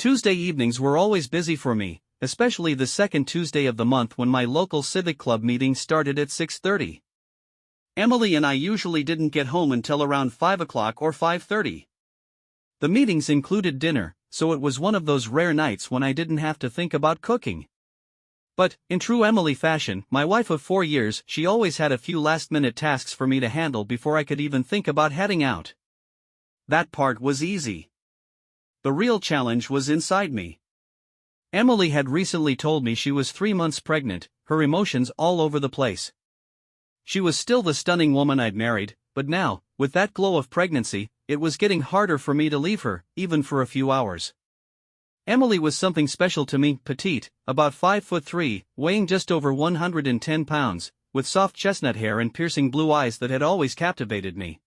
Tuesday evenings were always busy for me, especially the second Tuesday of the month when my local civic club meeting started at 6:30. Emily and I usually didn't get home until around 5 o'clock or 5:30. The meetings included dinner, so it was one of those rare nights when I didn't have to think about cooking. But, in true Emily fashion, my wife of 4 years, she always had a few last-minute tasks for me to handle before I could even think about heading out. That part was easy. The real challenge was inside me. Emily had recently told me she was 3 months pregnant, her emotions all over the place. She was still the stunning woman I'd married, but now, with that glow of pregnancy, it was getting harder for me to leave her, even for a few hours. Emily was something special to me, petite, about 5'3", weighing just over 110 pounds, with soft chestnut hair and piercing blue eyes that had always captivated me.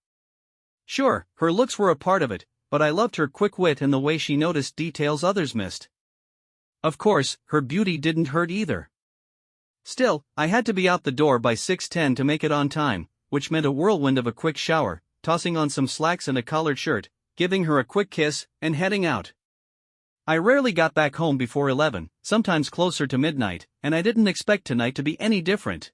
Sure, her looks were a part of it, but I loved her quick wit and the way she noticed details others missed. Of course, her beauty didn't hurt either. Still, I had to be out the door by 6:10 to make it on time, which meant a whirlwind of a quick shower, tossing on some slacks and a collared shirt, giving her a quick kiss, and heading out. I rarely got back home before 11, sometimes closer to midnight, and I didn't expect tonight to be any different.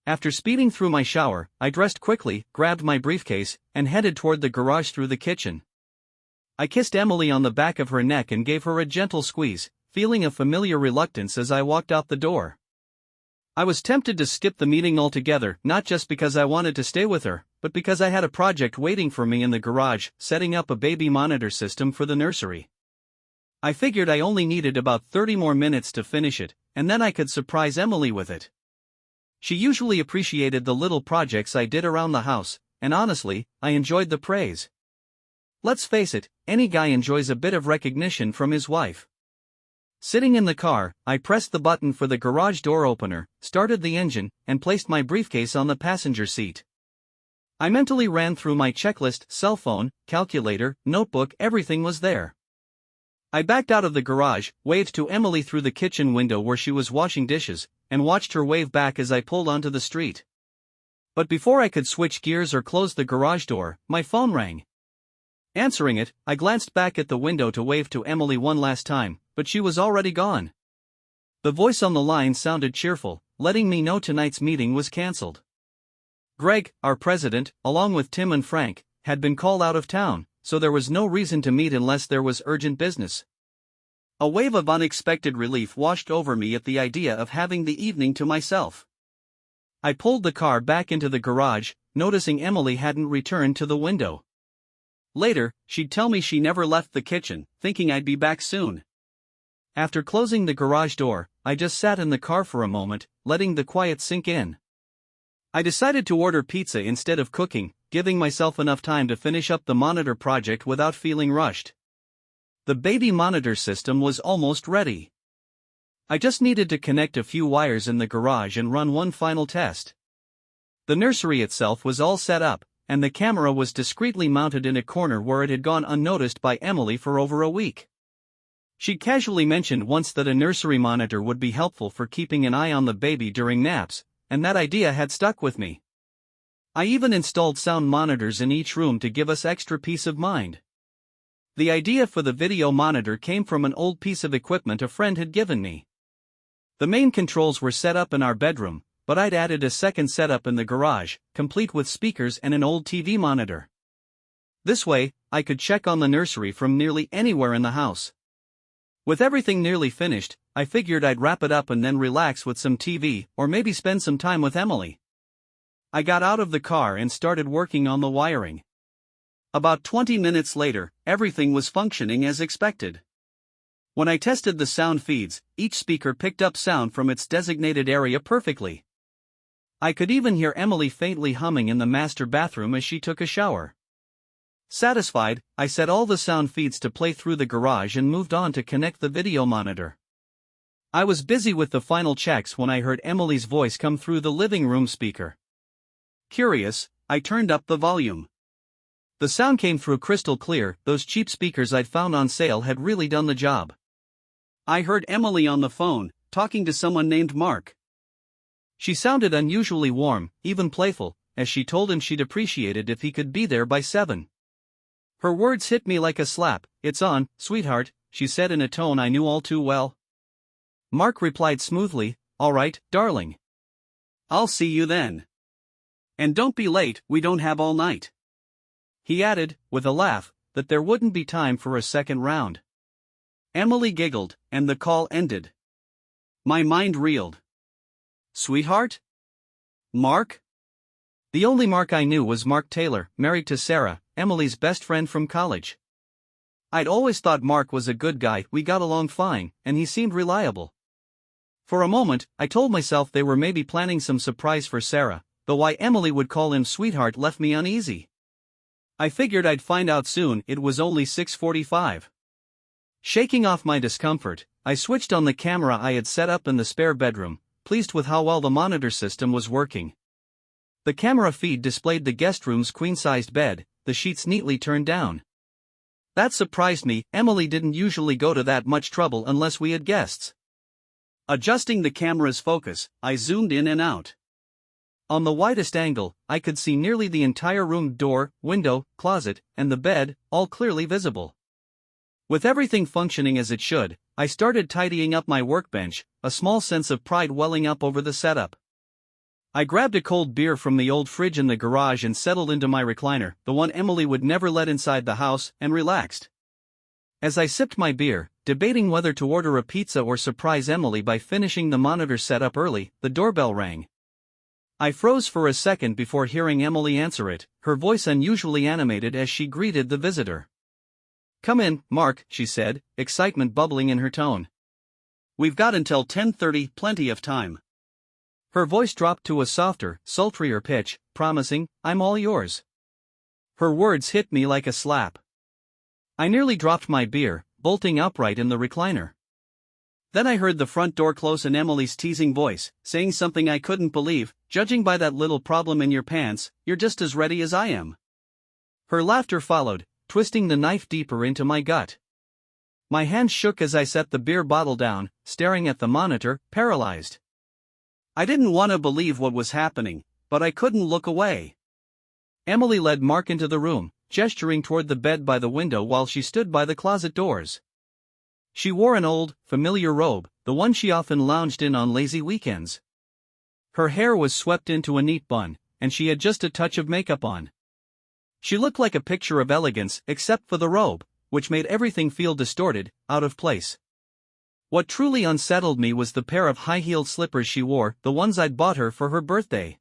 After speeding through my shower, I dressed quickly, grabbed my briefcase, and headed toward the garage through the kitchen. I kissed Emily on the back of her neck and gave her a gentle squeeze, feeling a familiar reluctance as I walked out the door. I was tempted to skip the meeting altogether, not just because I wanted to stay with her, but because I had a project waiting for me in the garage, setting up a baby monitor system for the nursery. I figured I only needed about 30 more minutes to finish it, and then I could surprise Emily with it. She usually appreciated the little projects I did around the house, and honestly, I enjoyed the praise. Let's face it, any guy enjoys a bit of recognition from his wife. Sitting in the car, I pressed the button for the garage door opener, started the engine, and placed my briefcase on the passenger seat. I mentally ran through my checklist: cell phone, calculator, notebook, everything was there. I backed out of the garage, waved to Emily through the kitchen window where she was washing dishes, and watched her wave back as I pulled onto the street. But before I could switch gears or close the garage door, my phone rang. Answering it, I glanced back at the window to wave to Emily one last time, but she was already gone. The voice on the line sounded cheerful, letting me know tonight's meeting was cancelled. Greg, our president, along with Tim and Frank, had been called out of town, so there was no reason to meet unless there was urgent business. A wave of unexpected relief washed over me at the idea of having the evening to myself. I pulled the car back into the garage, noticing Emily hadn't returned to the window. Later, she'd tell me she never left the kitchen, thinking I'd be back soon. After closing the garage door, I just sat in the car for a moment, letting the quiet sink in. I decided to order pizza instead of cooking, giving myself enough time to finish up the monitor project without feeling rushed. The baby monitor system was almost ready. I just needed to connect a few wires in the garage and run one final test. The nursery itself was all set up, and the camera was discreetly mounted in a corner where it had gone unnoticed by Emily for over a week. She casually mentioned once that a nursery monitor would be helpful for keeping an eye on the baby during naps, and that idea had stuck with me. I even installed sound monitors in each room to give us extra peace of mind. The idea for the video monitor came from an old piece of equipment a friend had given me. The main controls were set up in our bedroom, but I'd added a second setup in the garage, complete with speakers and an old TV monitor. This way, I could check on the nursery from nearly anywhere in the house. With everything nearly finished, I figured I'd wrap it up and then relax with some TV, or maybe spend some time with Emily. I got out of the car and started working on the wiring. About 20 minutes later, everything was functioning as expected. When I tested the sound feeds, each speaker picked up sound from its designated area perfectly. I could even hear Emily faintly humming in the master bathroom as she took a shower. Satisfied, I set all the sound feeds to play through the garage and moved on to connect the video monitor. I was busy with the final checks when I heard Emily's voice come through the living room speaker. Curious, I turned up the volume. The sound came through crystal clear. Those cheap speakers I'd found on sale had really done the job. I heard Emily on the phone, talking to someone named Mark. She sounded unusually warm, even playful, as she told him she'd appreciate it if he could be there by 7. Her words hit me like a slap. "It's on, sweetheart, she said in a tone I knew all too well. Mark replied smoothly, "All right, darling. I'll see you then. And don't be late, we don't have all night." He added, with a laugh, that there wouldn't be time for a second round. Emily giggled, and the call ended. My mind reeled. Sweetheart? Mark? The only Mark I knew was Mark Taylor, married to Sarah, Emily's best friend from college. I'd always thought Mark was a good guy, we got along fine, and he seemed reliable. For a moment, I told myself they were maybe planning some surprise for Sarah, though why Emily would call him sweetheart left me uneasy. I figured I'd find out soon. It was only 6:45. Shaking off my discomfort, I switched on the camera I had set up in the spare bedroom, pleased with how well the monitor system was working. The camera feed displayed the guest room's queen-sized bed, the sheets neatly turned down. That surprised me. Emily didn't usually go to that much trouble unless we had guests. Adjusting the camera's focus, I zoomed in and out. On the widest angle, I could see nearly the entire room, door, window, closet, and the bed, all clearly visible. With everything functioning as it should, I started tidying up my workbench, a small sense of pride welling up over the setup. I grabbed a cold beer from the old fridge in the garage and settled into my recliner, the one Emily would never let inside the house, and relaxed. As I sipped my beer, debating whether to order a pizza or surprise Emily by finishing the monitor setup early, the doorbell rang. I froze for a second before hearing Emily answer it, her voice unusually animated as she greeted the visitor. "Come in, Mark," she said, excitement bubbling in her tone. "We've got until 10:30, plenty of time." Her voice dropped to a softer, sultrier pitch, promising, "I'm all yours." Her words hit me like a slap. I nearly dropped my beer, bolting upright in the recliner. Then I heard the front door close and Emily's teasing voice, saying something I couldn't believe, "Judging by that little problem in your pants, you're just as ready as I am." Her laughter followed, twisting the knife deeper into my gut. My hands shook as I set the beer bottle down, staring at the monitor, paralyzed. I didn't want to believe what was happening, but I couldn't look away. Emily led Mark into the room, gesturing toward the bed by the window while she stood by the closet doors. She wore an old, familiar robe, the one she often lounged in on lazy weekends. Her hair was swept into a neat bun, and she had just a touch of makeup on. She looked like a picture of elegance, except for the robe, which made everything feel distorted, out of place. What truly unsettled me was the pair of high-heeled slippers she wore, the ones I'd bought her for her birthday.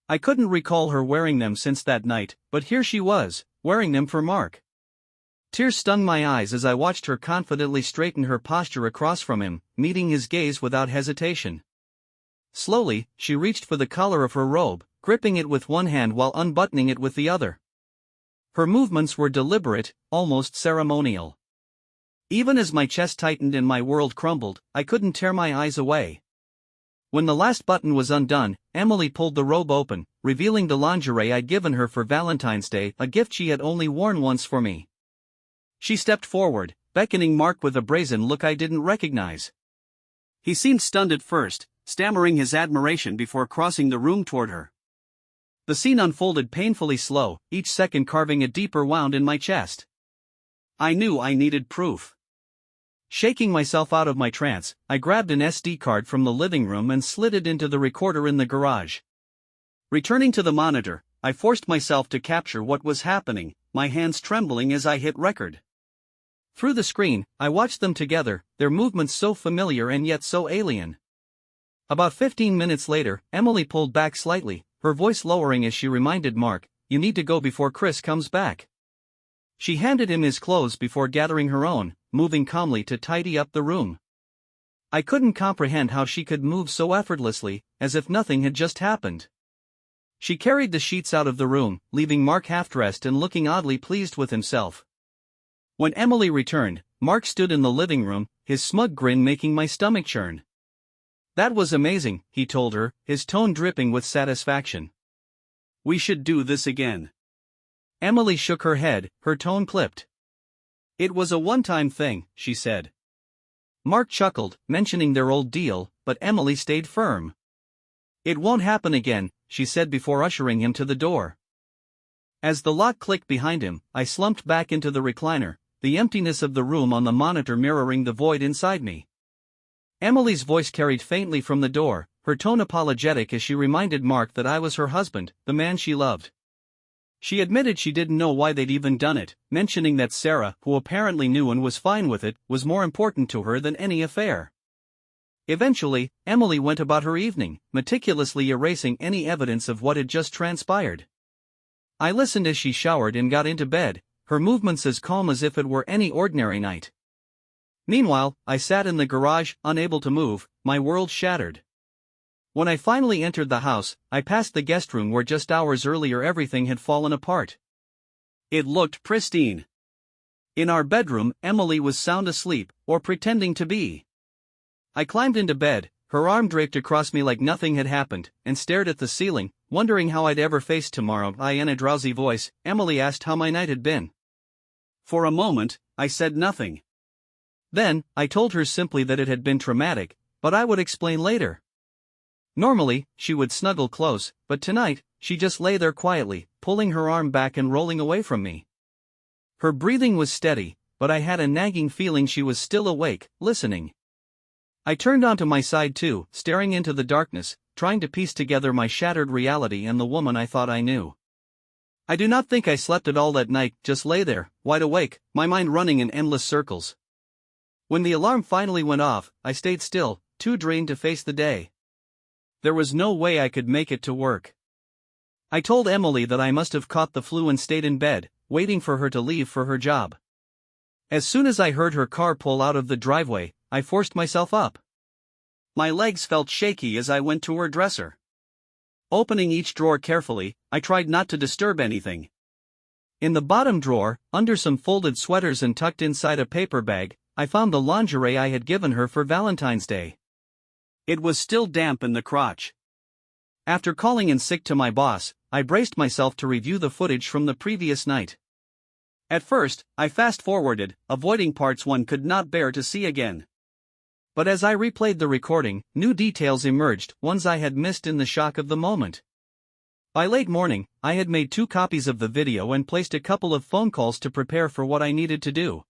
I couldn't recall her wearing them since that night, but here she was, wearing them for Mark. Tears stung my eyes as I watched her confidently straighten her posture across from him, meeting his gaze without hesitation. Slowly, she reached for the collar of her robe, gripping it with one hand while unbuttoning it with the other. Her movements were deliberate, almost ceremonial. Even as my chest tightened and my world crumbled, I couldn't tear my eyes away. When the last button was undone, Emily pulled the robe open, revealing the lingerie I'd given her for Valentine's Day, a gift she had only worn once for me. She stepped forward, beckoning Mark with a brazen look I didn't recognize. He seemed stunned at first, stammering his admiration before crossing the room toward her. The scene unfolded painfully slow, each second carving a deeper wound in my chest. I knew I needed proof. Shaking myself out of my trance, I grabbed an SD card from the living room and slid it into the recorder in the garage. Returning to the monitor, I forced myself to capture what was happening, my hands trembling as I hit record. Through the screen, I watched them together, their movements so familiar and yet so alien. About 15 minutes later, Emily pulled back slightly, her voice lowering as she reminded Mark, "You need to go before Chris comes back." She handed him his clothes before gathering her own, moving calmly to tidy up the room. I couldn't comprehend how she could move so effortlessly, as if nothing had just happened. She carried the sheets out of the room, leaving Mark half-dressed and looking oddly pleased with himself. When Emily returned, Mark stood in the living room, his smug grin making my stomach churn. "That was amazing," he told her, his tone dripping with satisfaction. "We should do this again." Emily shook her head, her tone clipped. "It was a one-time thing," she said. Mark chuckled, mentioning their old deal, but Emily stayed firm. "It won't happen again," she said before ushering him to the door. As the lock clicked behind him, I slumped back into the recliner, the emptiness of the room on the monitor mirroring the void inside me. Emily's voice carried faintly from the door, her tone apologetic as she reminded Mark that I was her husband, the man she loved. She admitted she didn't know why they'd even done it, mentioning that Sarah, who apparently knew and was fine with it, was more important to her than any affair. Eventually, Emily went about her evening, meticulously erasing any evidence of what had just transpired. I listened as she showered and got into bed, her movements as calm as if it were any ordinary night. Meanwhile, I sat in the garage, unable to move, my world shattered. When I finally entered the house, I passed the guest room where just hours earlier everything had fallen apart. It looked pristine. In our bedroom, Emily was sound asleep, or pretending to be. I climbed into bed, her arm draped across me like nothing had happened, and stared at the ceiling, wondering how I'd ever face tomorrow. In a drowsy voice, Emily asked how my night had been. For a moment, I said nothing. Then, I told her simply that it had been traumatic, but I would explain later. Normally, she would snuggle close, but tonight, she just lay there quietly, pulling her arm back and rolling away from me. Her breathing was steady, but I had a nagging feeling she was still awake, listening. I turned onto my side too, staring into the darkness, trying to piece together my shattered reality and the woman I thought I knew. I do not think I slept at all that night, just lay there, wide awake, my mind running in endless circles. When the alarm finally went off, I stayed still, too drained to face the day. There was no way I could make it to work. I told Emily that I must have caught the flu and stayed in bed, waiting for her to leave for her job. As soon as I heard her car pull out of the driveway, I forced myself up. My legs felt shaky as I went to her dresser. Opening each drawer carefully, I tried not to disturb anything. In the bottom drawer, under some folded sweaters and tucked inside a paper bag, I found the lingerie I had given her for Valentine's Day. It was still damp in the crotch. After calling in sick to my boss, I braced myself to review the footage from the previous night. At first, I fast-forwarded, avoiding parts one could not bear to see again. But as I replayed the recording, new details emerged, ones I had missed in the shock of the moment. By late morning, I had made 2 copies of the video and placed a couple of phone calls to prepare for what I needed to do.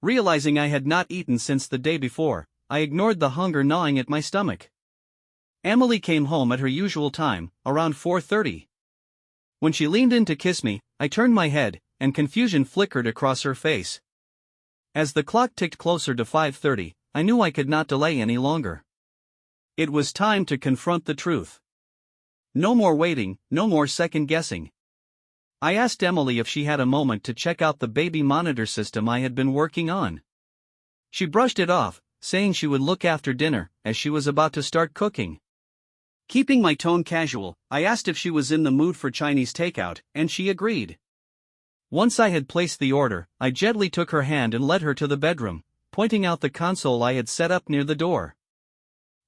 Realizing I had not eaten since the day before, I ignored the hunger gnawing at my stomach. Emily came home at her usual time, around 4:30. When she leaned in to kiss me, I turned my head, and confusion flickered across her face. As the clock ticked closer to 5:30, I knew I could not delay any longer. It was time to confront the truth. No more waiting, no more second-guessing. I asked Emily if she had a moment to check out the baby monitor system I had been working on. She brushed it off, saying she would look after dinner, as she was about to start cooking. Keeping my tone casual, I asked if she was in the mood for Chinese takeout, and she agreed. Once I had placed the order, I gently took her hand and led her to the bedroom, pointing out the console I had set up near the door.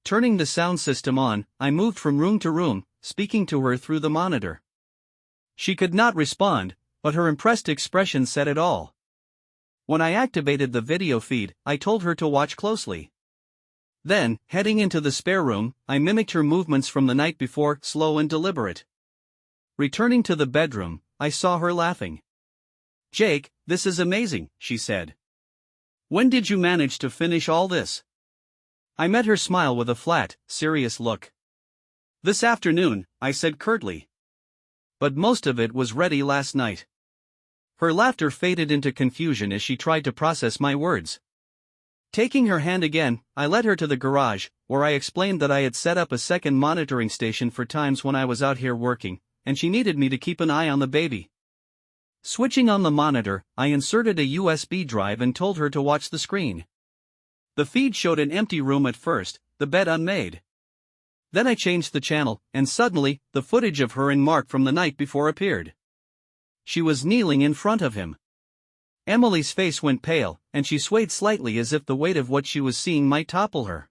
Turning the sound system on, I moved from room to room, speaking to her through the monitor. She could not respond, but her impressed expression said it all. When I activated the video feed, I told her to watch closely. Then, heading into the spare room, I mimicked her movements from the night before, slow and deliberate. Returning to the bedroom, I saw her laughing. "Jake, this is amazing," she said. "When did you manage to finish all this?" I met her smile with a flat, serious look. "This afternoon," I said curtly. "But most of it was ready last night." Her laughter faded into confusion as she tried to process my words. Taking her hand again, I led her to the garage, where I explained that I had set up a second monitoring station for times when I was out here working, and she needed me to keep an eye on the baby. Switching on the monitor, I inserted a USB drive and told her to watch the screen. The feed showed an empty room at first, the bed unmade. Then I changed the channel, and suddenly, the footage of her and Mark from the night before appeared. She was kneeling in front of him. Emily's face went pale, and she swayed slightly as if the weight of what she was seeing might topple her.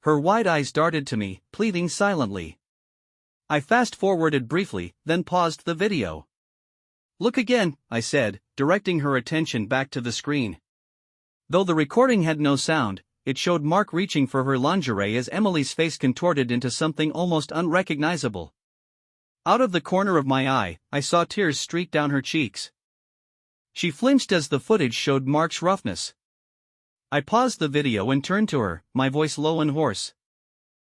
Her wide eyes darted to me, pleading silently. I fast-forwarded briefly, then paused the video. "Look again," I said, directing her attention back to the screen. Though the recording had no sound, it showed Mark reaching for her lingerie as Emily's face contorted into something almost unrecognizable. Out of the corner of my eye, I saw tears streak down her cheeks. She flinched as the footage showed Mark's roughness. I paused the video and turned to her, my voice low and hoarse.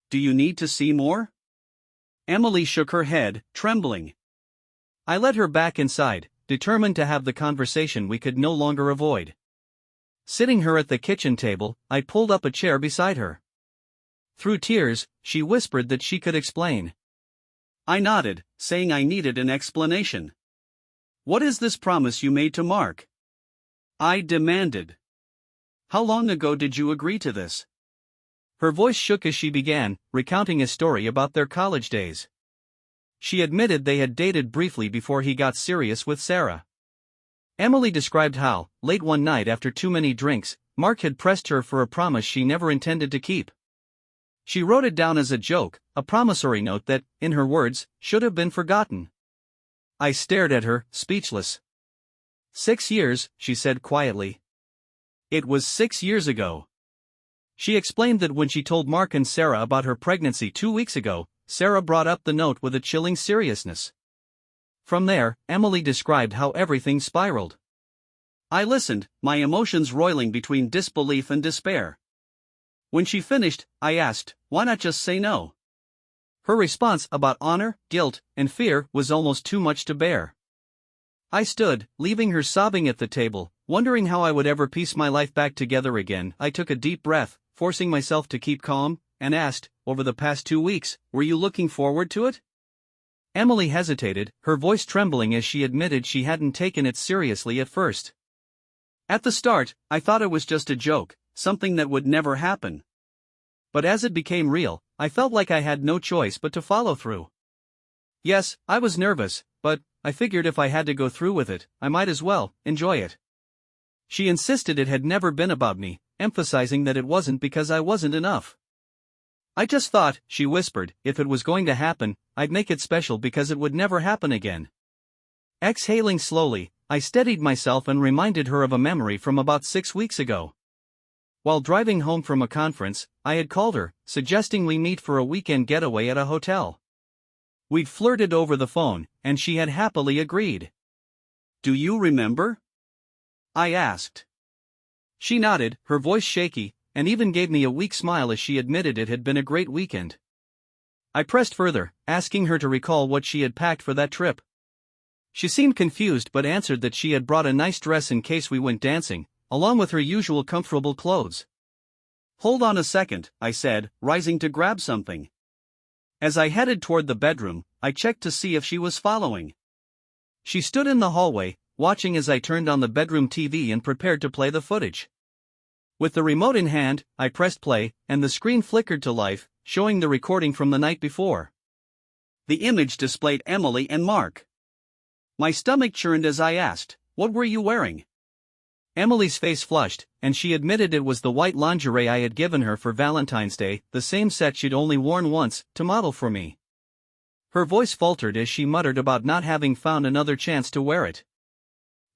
"Do you need to see more?" Emily shook her head, trembling. I led her back inside, determined to have the conversation we could no longer avoid. Sitting her at the kitchen table, I pulled up a chair beside her. Through tears, she whispered that she could explain. I nodded, saying I needed an explanation. "What is this promise you made to Mark?" I demanded. "How long ago did you agree to this?" Her voice shook as she began, recounting a story about their college days. She admitted they had dated briefly before he got serious with Sarah. Emily described how, late one night after too many drinks, Mark had pressed her for a promise she never intended to keep. She wrote it down as a joke, a promissory note that, in her words, should have been forgotten. I stared at her, speechless. 6 years, she said quietly. It was 6 years ago. She explained that when she told Mark and Sarah about her pregnancy 2 weeks ago, Sarah brought up the note with a chilling seriousness. From there, Emily described how everything spiraled. I listened, my emotions roiling between disbelief and despair. When she finished, I asked, "Why not just say no?" Her response about honor, guilt, and fear was almost too much to bear. I stood, leaving her sobbing at the table, wondering how I would ever piece my life back together again. I took a deep breath, forcing myself to keep calm, and asked, "Over the past 2 weeks, were you looking forward to it?" Emily hesitated, her voice trembling as she admitted she hadn't taken it seriously at first. At the start, I thought it was just a joke, something that would never happen. But as it became real, I felt like I had no choice but to follow through. Yes, I was nervous, but I figured if I had to go through with it, I might as well enjoy it. She insisted it had never been about me, emphasizing that it wasn't because I wasn't enough. I just thought, she whispered, if it was going to happen, I'd make it special because it would never happen again. Exhaling slowly, I steadied myself and reminded her of a memory from about 6 weeks ago. While driving home from a conference, I had called her, suggesting we meet for a weekend getaway at a hotel. We'd flirted over the phone, and she had happily agreed. "Do you remember?" I asked. She nodded, her voice shaky, and even gave me a weak smile as she admitted it had been a great weekend. I pressed further, asking her to recall what she had packed for that trip. She seemed confused but answered that she had brought a nice dress in case we went dancing, along with her usual comfortable clothes. "Hold on a second," I said, rising to grab something. As I headed toward the bedroom, I checked to see if she was following. She stood in the hallway, watching as I turned on the bedroom TV and prepared to play the footage. With the remote in hand, I pressed play, and the screen flickered to life, showing the recording from the night before. The image displayed Emily and Mark. My stomach churned as I asked, "What were you wearing?" Emily's face flushed, and she admitted it was the white lingerie I had given her for Valentine's Day, the same set she'd only worn once, to model for me. Her voice faltered as she muttered about not having found another chance to wear it.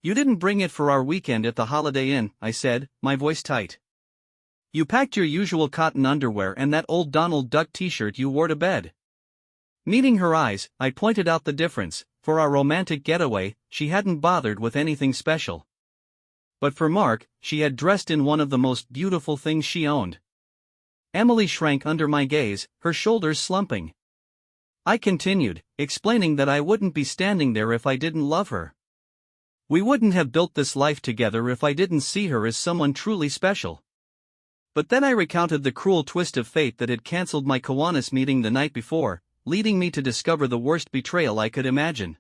"You didn't bring it for our weekend at the Holiday Inn," I said, my voice tight. "You packed your usual cotton underwear and that old Donald Duck t-shirt you wore to bed." Meeting her eyes, I pointed out the difference. For our romantic getaway, she hadn't bothered with anything special. But for Mark, she had dressed in one of the most beautiful things she owned. Emily shrank under my gaze, her shoulders slumping. I continued, explaining that I wouldn't be standing there if I didn't love her. We wouldn't have built this life together if I didn't see her as someone truly special. But then I recounted the cruel twist of fate that had cancelled my Kiwanis meeting the night before, leading me to discover the worst betrayal I could imagine.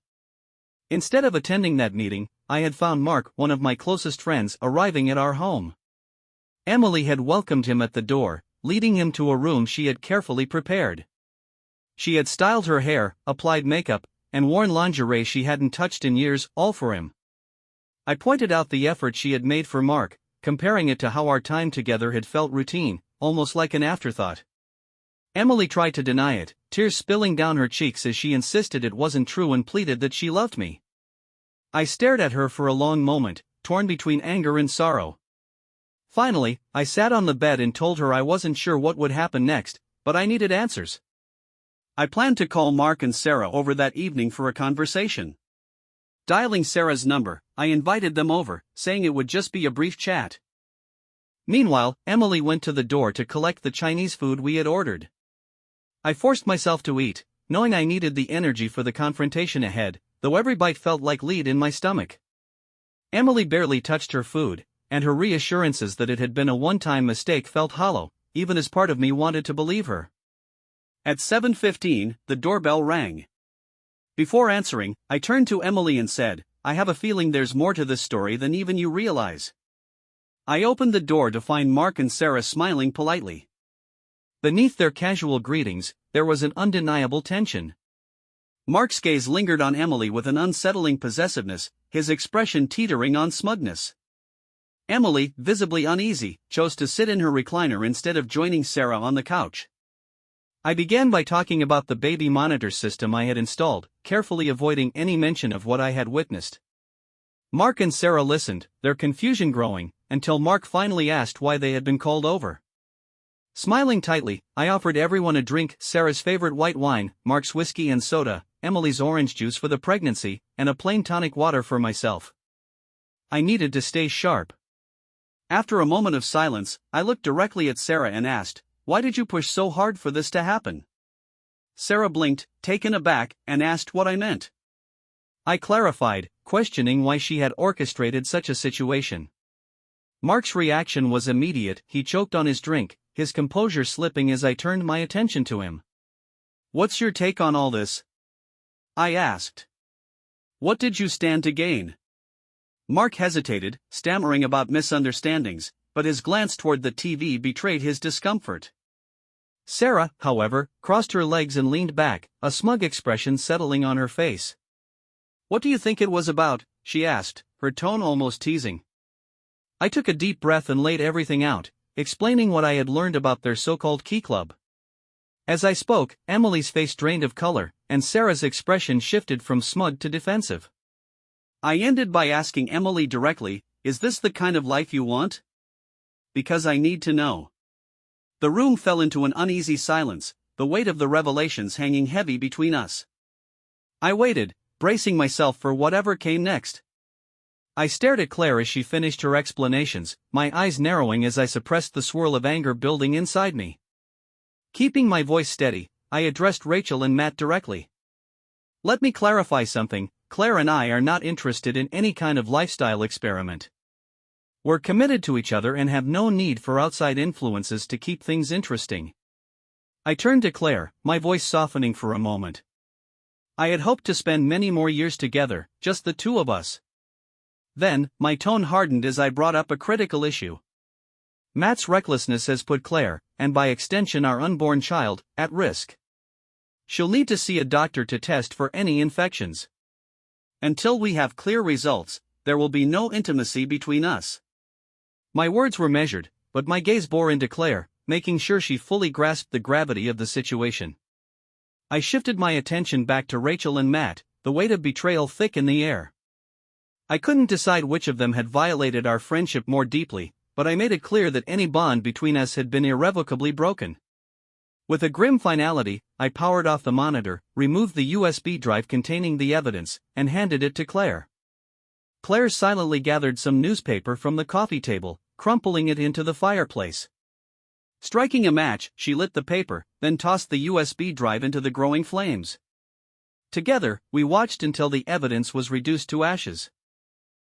Instead of attending that meeting, I had found Mark, one of my closest friends, arriving at our home. Emily had welcomed him at the door, leading him to a room she had carefully prepared. She had styled her hair, applied makeup, and worn lingerie she hadn't touched in years, all for him. I pointed out the effort she had made for Mark, comparing it to how our time together had felt routine, almost like an afterthought. Emily tried to deny it, tears spilling down her cheeks as she insisted it wasn't true and pleaded that she loved me. I stared at her for a long moment, torn between anger and sorrow. Finally, I sat on the bed and told her I wasn't sure what would happen next, but I needed answers. I planned to call Mark and Sarah over that evening for a conversation. Dialing Sarah's number, I invited them over, saying it would just be a brief chat. Meanwhile, Emily went to the door to collect the Chinese food we had ordered. I forced myself to eat, knowing I needed the energy for the confrontation ahead, though every bite felt like lead in my stomach. Emily barely touched her food, and her reassurances that it had been a one-time mistake felt hollow, even as part of me wanted to believe her. At 7:15, the doorbell rang. Before answering, I turned to Emily and said, "I have a feeling there's more to this story than even you realize." I opened the door to find Mark and Sarah smiling politely. Beneath their casual greetings, there was an undeniable tension. Mark's gaze lingered on Emily with an unsettling possessiveness, his expression teetering on smugness. Emily, visibly uneasy, chose to sit in her recliner instead of joining Sarah on the couch. I began by talking about the baby monitor system I had installed, carefully avoiding any mention of what I had witnessed. Mark and Sarah listened, their confusion growing, until Mark finally asked why they had been called over. Smiling tightly, I offered everyone a drink: Sarah's favorite white wine, Mark's whiskey and soda, Emily's orange juice for the pregnancy, and a plain tonic water for myself. I needed to stay sharp. After a moment of silence, I looked directly at Sarah and asked, "Why did you push so hard for this to happen?" Sarah blinked, taken aback, and asked what I meant. I clarified, questioning why she had orchestrated such a situation. Mark's reaction was immediate. He choked on his drink, his composure slipping as I turned my attention to him. "What's your take on all this?" I asked. "What did you stand to gain?" Mark hesitated, stammering about misunderstandings, but his glance toward the TV betrayed his discomfort. Sarah, however, crossed her legs and leaned back, a smug expression settling on her face. "What do you think it was about?" she asked, her tone almost teasing. I took a deep breath and laid everything out, explaining what I had learned about their so-called key club. As I spoke, Emily's face drained of color, and Sarah's expression shifted from smug to defensive. I ended by asking Emily directly, "Is this the kind of life you want?" "Because I need to know." The room fell into an uneasy silence, the weight of the revelations hanging heavy between us. I waited, bracing myself for whatever came next. I stared at Claire as she finished her explanations, my eyes narrowing as I suppressed the swirl of anger building inside me. Keeping my voice steady, I addressed Rachel and Matt directly. "Let me clarify something. Claire and I are not interested in any kind of lifestyle experiment. We're committed to each other and have no need for outside influences to keep things interesting." I turned to Claire, my voice softening for a moment. I had hoped to spend many more years together, just the two of us. Then, my tone hardened as I brought up a critical issue. Matt's recklessness has put Claire, and by extension our unborn child, at risk. She'll need to see a doctor to test for any infections. Until we have clear results, there will be no intimacy between us. My words were measured, but my gaze bore into Claire, making sure she fully grasped the gravity of the situation. I shifted my attention back to Rachel and Matt, the weight of betrayal thick in the air. I couldn't decide which of them had violated our friendship more deeply, but I made it clear that any bond between us had been irrevocably broken. With a grim finality, I powered off the monitor, removed the USB drive containing the evidence, and handed it to Claire. Claire silently gathered some newspaper from the coffee table, crumpling it into the fireplace. Striking a match, she lit the paper, then tossed the USB drive into the growing flames. Together, we watched until the evidence was reduced to ashes.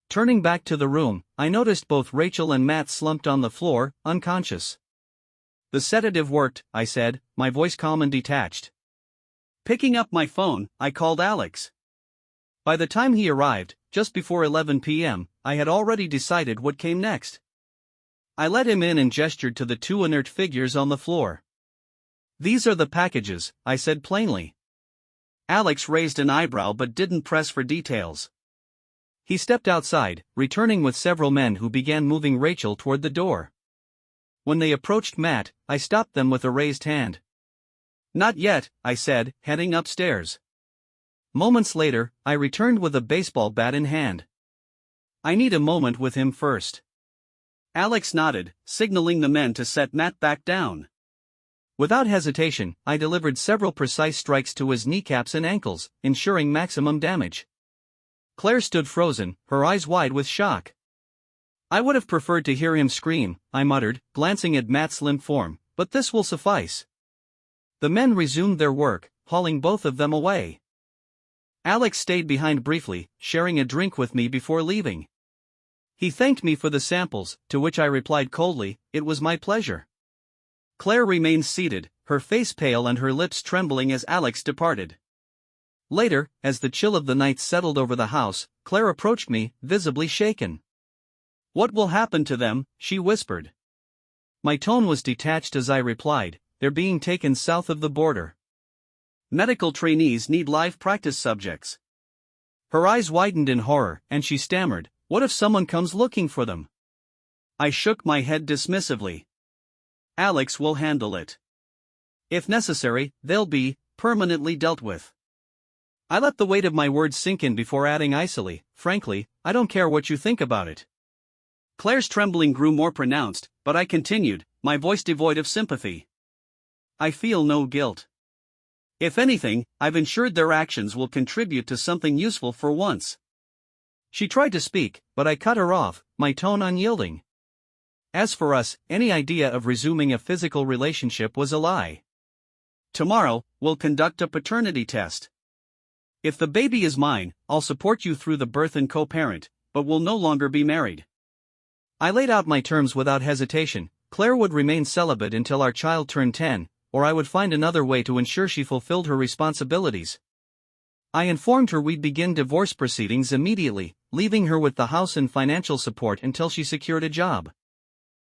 Turning back to the room, I noticed both Rachel and Matt slumped on the floor, unconscious. "The sedative worked," I said, my voice calm and detached. Picking up my phone, I called Alex. By the time he arrived, just before 11 p.m., I had already decided what came next. I let him in and gestured to the two inert figures on the floor. "These are the packages," I said plainly. Alex raised an eyebrow but didn't press for details. He stepped outside, returning with several men who began moving Rachel toward the door. When they approached Matt, I stopped them with a raised hand. "Not yet," I said, heading upstairs. Moments later, I returned with a baseball bat in hand. "I need a moment with him first." Alex nodded, signaling the men to set Matt back down. Without hesitation, I delivered several precise strikes to his kneecaps and ankles, ensuring maximum damage. Claire stood frozen, her eyes wide with shock. I would have preferred to hear him scream, I muttered, glancing at Matt's limp form, but this will suffice. The men resumed their work, hauling both of them away. Alex stayed behind briefly, sharing a drink with me before leaving. He thanked me for the samples, to which I replied coldly, "It was my pleasure." Claire remained seated, her face pale and her lips trembling as Alex departed. Later, as the chill of the night settled over the house, Claire approached me, visibly shaken. "What will happen to them?" she whispered. My tone was detached as I replied, "They're being taken south of the border. Medical trainees need live practice subjects." Her eyes widened in horror, and she stammered, "What if someone comes looking for them?" I shook my head dismissively. "Alex will handle it. If necessary, they'll be permanently dealt with." I let the weight of my words sink in before adding icily, "Frankly, I don't care what you think about it." Claire's trembling grew more pronounced, but I continued, my voice devoid of sympathy. "I feel no guilt. If anything, I've ensured their actions will contribute to something useful for once." She tried to speak, but I cut her off, my tone unyielding. As for us, any idea of resuming a physical relationship was a lie. "Tomorrow, we'll conduct a paternity test. If the baby is mine, I'll support you through the birth and co-parent, but we'll no longer be married." I laid out my terms without hesitation. Claire would remain celibate until our child turned 10, or I would find another way to ensure she fulfilled her responsibilities. I informed her we'd begin divorce proceedings immediately, leaving her with the house and financial support until she secured a job.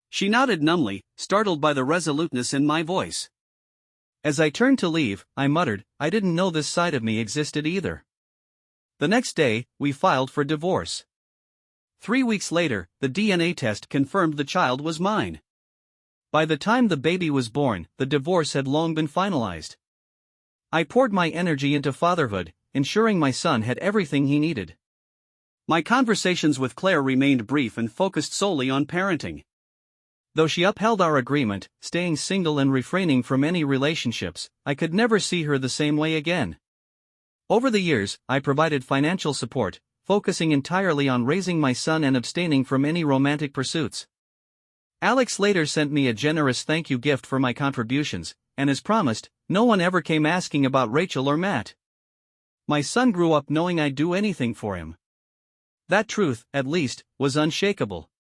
She nodded numbly, startled by the resoluteness in my voice. As I turned to leave, I muttered, "I didn't know this side of me existed either." The next day, we filed for divorce. 3 weeks later, the DNA test confirmed the child was mine. By the time the baby was born, the divorce had long been finalized. I poured my energy into fatherhood, ensuring my son had everything he needed. My conversations with Claire remained brief and focused solely on parenting. Though she upheld our agreement, staying single and refraining from any relationships, I could never see her the same way again. Over the years, I provided financial support, focusing entirely on raising my son and abstaining from any romantic pursuits. Alex later sent me a generous thank you gift for my contributions, and as promised, no one ever came asking about Rachel or Matt. My son grew up knowing I'd do anything for him. That truth, at least, was unshakable.